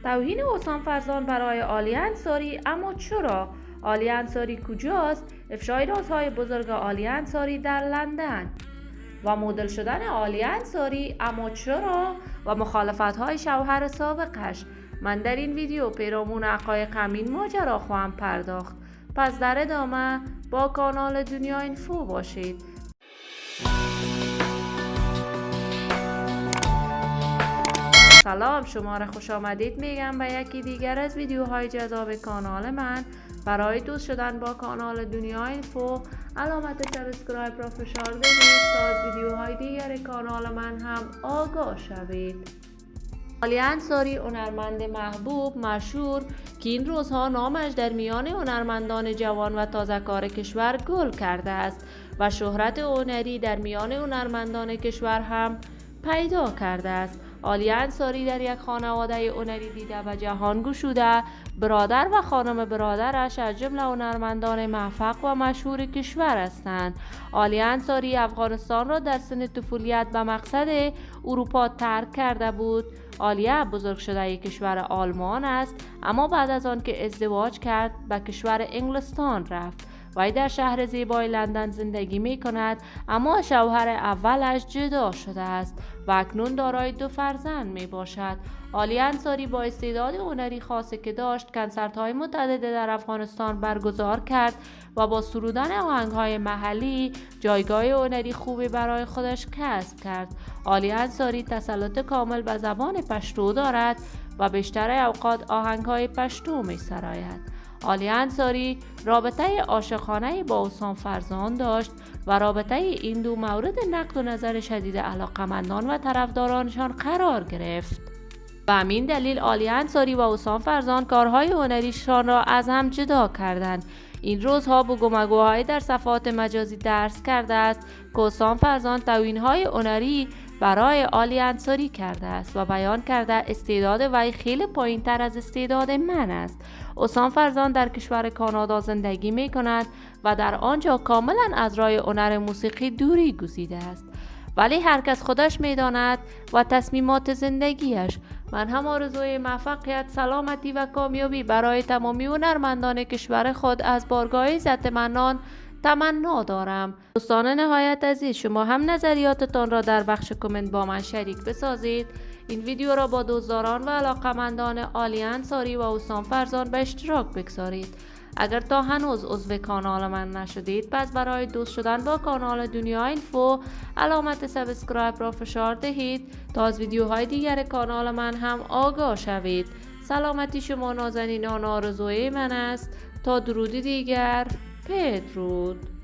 توهین حسام فرزان برای علی انصاری، اما چرا؟ علی انصاری کجاست؟ افشای رازهای بزرگ علی انصاری در لندن و مدل شدن علی انصاری، اما چرا؟ و مخالفت‌های شوهر سابقش. من در این ویدیو پیرامون حقایق همین ماجرا خواهم پرداخت. پس در ادامه با کانال دنیا اینفو باشید. سلام، شما را خوش آمدید میگم به یکی دیگر از ویدیوهای جذاب کانال من. برای دوست شدن با کانال دنیا اینفو علامت سابسکرایب را فشار دهید تا از ویدیوهای دیگر کانال من هم آگاه شوید. علی انصاری، هنرمند محبوب مشهور که این روزها نامش در میان هنرمندان جوان و تازه‌کار کشور گل کرده است و شهرت هنری در میان هنرمندان کشور هم پیدا کرده است. علی انصاری در یک خانواده هنری دیده و جهان گشوده، برادر و خانم برادرش از جمله هنرمندان موفق و مشهور کشور هستند. علی انصاری افغانستان را در سن طفولیت به مقصد اروپا ترک کرده بود. عالیه بزرگ شده کشور آلمان است، اما بعد از آن که ازدواج کرد به کشور انگلستان رفت. وی در شهر زیبای لندن زندگی می کند، اما شوهر اولش جدا شده است و اکنون دارای 2 فرزند می باشد. علی انصاری با استعداد هنری خاصی که داشت، کنسرت‌های متعدد در افغانستان برگزار کرد و با سرودن آهنگ‌های محلی جایگاه هنری خوبی برای خودش کسب کرد. علی انصاری تسلط کامل به زبان پشتو دارد و بیشتر اوقات آهنگ‌های پشتو می‌سراید. علی انصاری رابطه عاشقانه با حسام فرزان داشت و رابطه این دو مورد نقد و نظر شدید علاقمندان و طرفدارانشان قرار گرفت. به همین دلیل علی انصاری و حسام فرزان کارهای هنریشان را از هم جدا کردند. این روزها بگومگوهای در صفحات مجازی درس کرده است که حسام فرزان توهین‌های هنری برای علی انصاری کرده است و بیان کرده استعداد وی خیلی پایین‌تر از استعداد من است. حسام فرزان در کشور کانادا زندگی می کند و در آنجا کاملا از راه هنر موسیقی دوری گزیده است، ولی هر کس خودش می داند و تصمیمات زندگیش. من هم آرزوی موفقیت، سلامتی و کامیابی برای تمامی هنرمندان کشور خود از بارگاه عزت منان تمنا دارم. دوستان نهایت عزیز، شما هم نظریاتتان را در بخش کامنت با من شریک بسازید. این ویدیو را با دوستداران و علاقمندان علی انصاری و حسام فرزان به اشتراک بگذارید. اگر تا هنوز عضو کانال من نشدید، پس برای دوست شدن با کانال دنیا اینفو علامت سابسکرایب را فشار دهید تا از ویدیوهای دیگر کانال من هم آگاه شوید. سلامتی شما نازنینان آرزوی من است. تا درودی دیگر، بدرود.